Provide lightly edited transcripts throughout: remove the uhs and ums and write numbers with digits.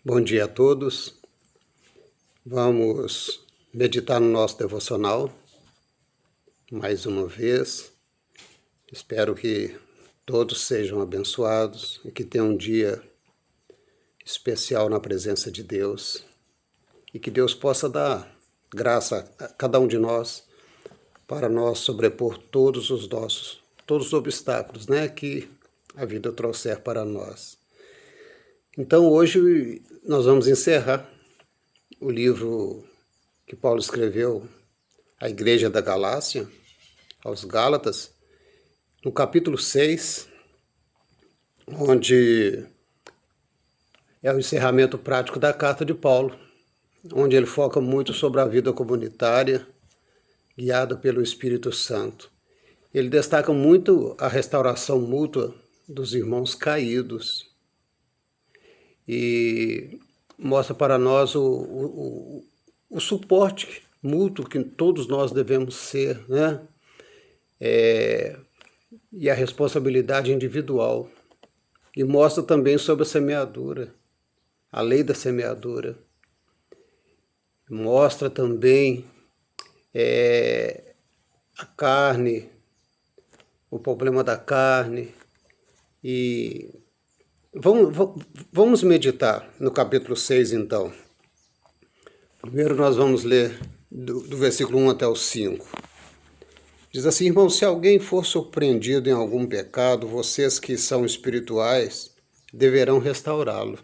Bom dia a todos. Vamos meditar no nosso devocional mais uma vez. Espero que todos sejam abençoados e que tenham um dia especial na presença de Deus e que Deus possa dar graça a cada um de nós para nós sobrepor todos os obstáculos, que a vida trouxer para nós. Então hoje nós vamos encerrar o livro que Paulo escreveu à Igreja da Galácia, aos Gálatas, no capítulo 6, onde é o encerramento prático da carta de Paulo, onde ele foca muito sobre a vida comunitária, guiada pelo Espírito Santo. Ele destaca muito a restauração mútua dos irmãos caídos e mostra para nós o suporte mútuo que todos nós devemos ser, e a responsabilidade individual. E mostra também sobre a semeadura, a lei da semeadura. Mostra também a carne, o problema da carne. E vamos meditar no capítulo 6, então. Primeiro nós vamos ler do versículo 1 até o 5. Diz assim: irmãos, se alguém for surpreendido em algum pecado, vocês que são espirituais deverão restaurá-lo.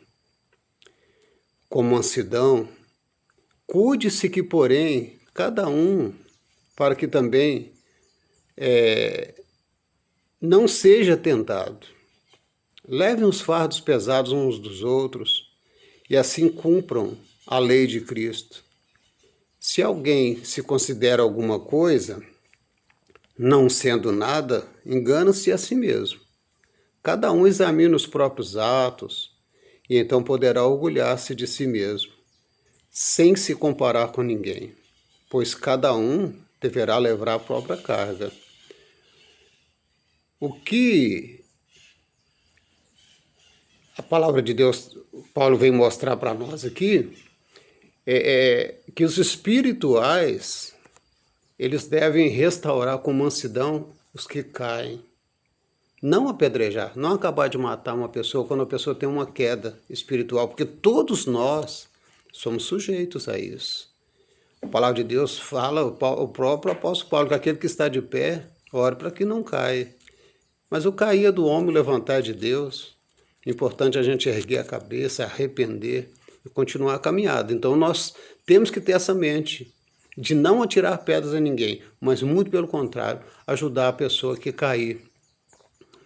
Com mansidão, cuide-se que, porém, cada um, para que também não seja tentado. Levem os fardos pesados uns dos outros e assim cumpram a lei de Cristo. Se alguém se considera alguma coisa, não sendo nada, engana-se a si mesmo. Cada um examina os próprios atos e então poderá orgulhar-se de si mesmo, sem se comparar com ninguém, pois cada um deverá levar a própria carga. O que a palavra de Deus, Paulo vem mostrar para nós aqui, é que os espirituais, eles devem restaurar com mansidão os que caem. Não apedrejar, não acabar de matar uma pessoa quando a pessoa tem uma queda espiritual, porque todos nós somos sujeitos a isso. A palavra de Deus fala, o próprio apóstolo Paulo, que aquele que está de pé, ore para que não caia. Mas o cair é do homem, o levantar é de Deus. Importante a gente erguer a cabeça, arrepender e continuar a caminhada. Então nós temos que ter essa mente de não atirar pedras a ninguém, mas muito pelo contrário, ajudar a pessoa que cair,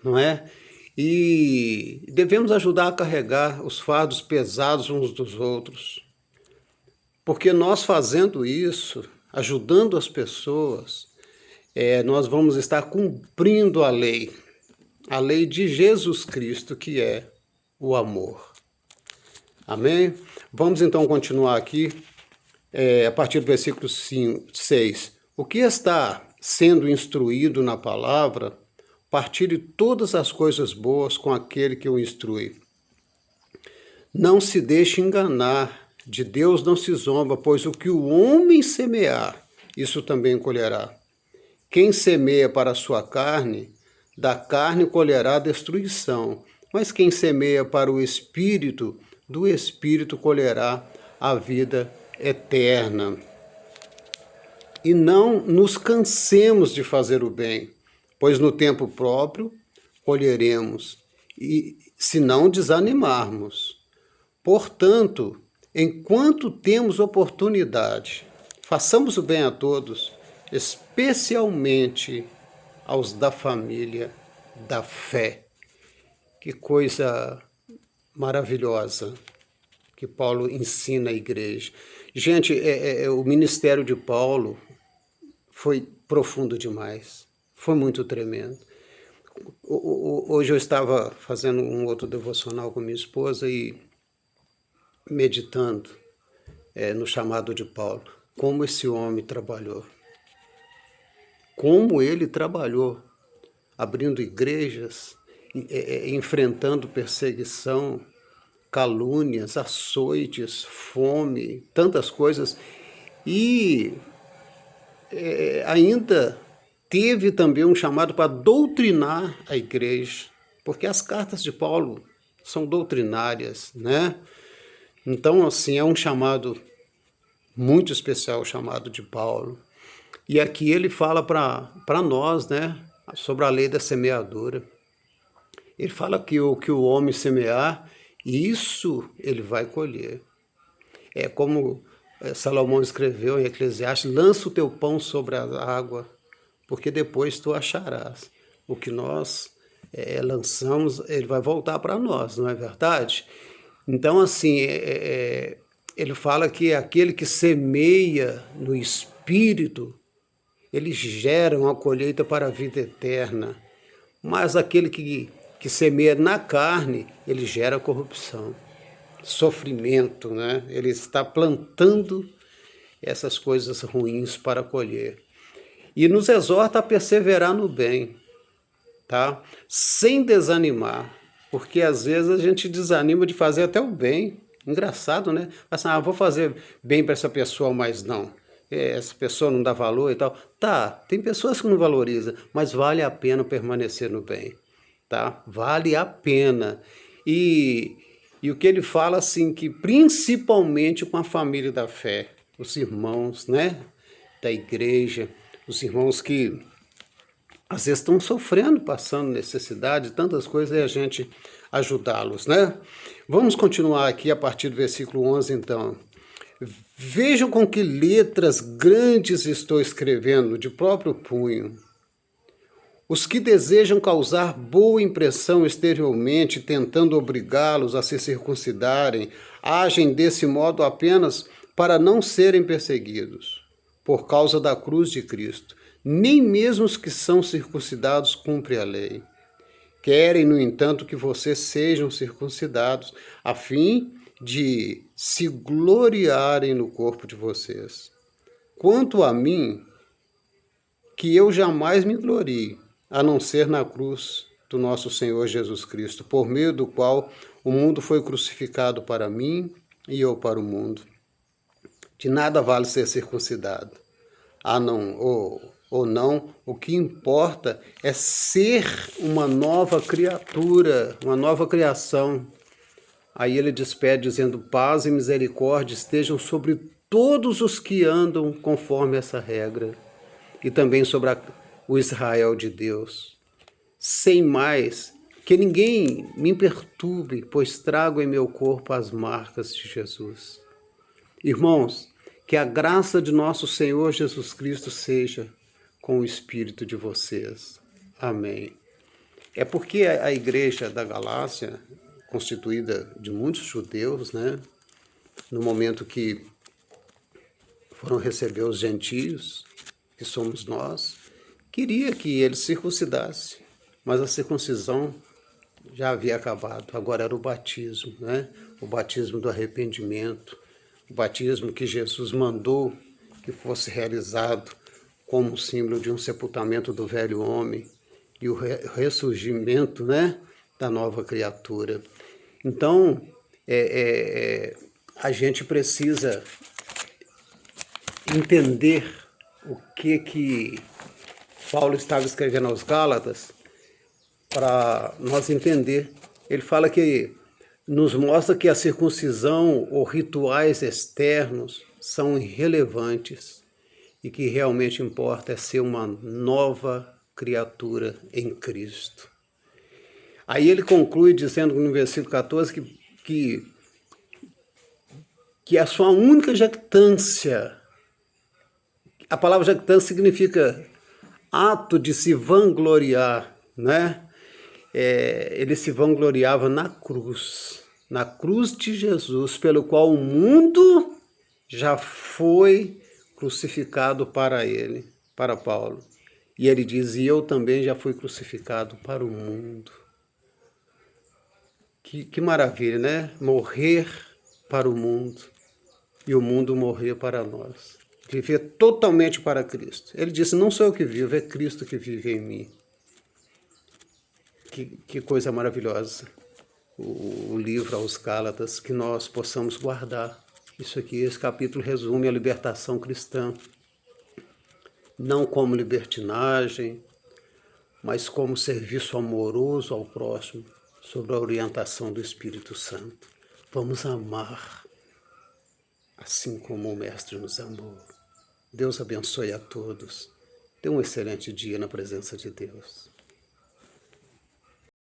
não é? E devemos ajudar a carregar os fardos pesados uns dos outros, porque nós fazendo isso, ajudando as pessoas, nós vamos estar cumprindo a lei de Jesus Cristo, que é o amor. Amém? Vamos então continuar aqui, a partir do versículo 6. O que está sendo instruído na palavra, partilhe todas as coisas boas com aquele que o instrui. Não se deixe enganar, de Deus não se zomba, pois o que o homem semear, isso também colherá. Quem semeia para a sua carne, da carne colherá destruição, mas quem semeia para o Espírito, do Espírito colherá a vida eterna. E não nos cansemos de fazer o bem, pois no tempo próprio colheremos, e se não desanimarmos. Portanto, enquanto temos oportunidade, façamos o bem a todos, especialmente aos da família da fé. Que coisa maravilhosa que Paulo ensina à igreja. Gente, o ministério de Paulo foi profundo demais, foi muito tremendo. Hoje eu estava fazendo um outro devocional com minha esposa e meditando no chamado de Paulo, como esse homem trabalhou. Como ele trabalhou, abrindo igrejas, enfrentando perseguição, calúnias, açoites, fome, tantas coisas. E ainda teve também um chamado para doutrinar a igreja, porque as cartas de Paulo são doutrinárias, né? Então, assim, é um chamado muito especial, o chamado de Paulo. E aqui ele fala para nós, né, sobre a lei da semeadura. Ele fala que o homem semear, isso ele vai colher. É como Salomão escreveu em Eclesiastes: lança o teu pão sobre a água, porque depois tu acharás. O que nós lançamos, ele vai voltar para nós, não é verdade? Então, assim, ele fala que aquele que semeia no Espírito, ele gera uma colheita para a vida eterna. Mas aquele que semeia na carne, ele gera corrupção, sofrimento, né? Ele está plantando essas coisas ruins para colher. E nos exorta a perseverar no bem, tá? Sem desanimar, porque às vezes a gente desanima de fazer até o bem. Engraçado, né? Assim, vou fazer bem para essa pessoa, mas não. Essa pessoa não dá valor e tal. Tá, tem pessoas que não valorizam, mas vale a pena permanecer no bem, tá? Vale a pena. E o que ele fala, assim, que principalmente com a família da fé, os irmãos, né, da igreja, os irmãos que às vezes estão sofrendo, passando necessidade, tantas coisas, e a gente ajudá-los, né? Vamos continuar aqui a partir do versículo 11, então. Vejam com que letras grandes estou escrevendo de próprio punho. Os que desejam causar boa impressão exteriormente, tentando obrigá-los a se circuncidarem, agem desse modo apenas para não serem perseguidos, por causa da cruz de Cristo. Nem mesmo os que são circuncidados cumprem a lei. Querem, no entanto, que vocês sejam circuncidados, a fim de se gloriarem no corpo de vocês. Quanto a mim, que eu jamais me glorie, a não ser na cruz do nosso Senhor Jesus Cristo, por meio do qual o mundo foi crucificado para mim e eu para o mundo. De nada vale ser circuncidado, ou não, o que importa é ser uma nova criatura, uma nova criação. Aí ele despede dizendo: paz e misericórdia estejam sobre todos os que andam conforme essa regra, e também sobre o Israel de Deus. Sem mais, que ninguém me perturbe, pois trago em meu corpo as marcas de Jesus. Irmãos, que a graça de nosso Senhor Jesus Cristo seja com o espírito de vocês. Amém. É porque a igreja da Galácia, constituída de muitos judeus, né, no momento que foram receber os gentios, que somos nós, queria que eles circuncidassem, mas a circuncisão já havia acabado. Agora era o batismo, né? O batismo do arrependimento, o batismo que Jesus mandou que fosse realizado como símbolo de um sepultamento do velho homem e o ressurgimento, né, da nova criatura. Então, a gente precisa entender o que Paulo estava escrevendo aos Gálatas para nós entender. Ele fala que nos mostra que a circuncisão ou rituais externos são irrelevantes e que realmente importa é ser uma nova criatura em Cristo. Aí ele conclui dizendo no versículo 14 que a sua única jactância, a palavra jactância significa ato de se vangloriar, né? Ele se vangloriava na cruz de Jesus, pelo qual o mundo já foi crucificado para ele, para Paulo. E ele diz: e eu também já fui crucificado para o mundo. Que maravilha, né? Morrer para o mundo e o mundo morrer para nós. Viver totalmente para Cristo. Ele disse: não sou eu que vivo, é Cristo que vive em mim. Que coisa maravilhosa. o livro aos Gálatas, que nós possamos guardar. Isso aqui, esse capítulo resume a libertação cristã, não como libertinagem, mas como serviço amoroso ao próximo, sob a orientação do Espírito Santo. Vamos amar, assim como o Mestre nos amou. Deus abençoe a todos. Tenha um excelente dia na presença de Deus.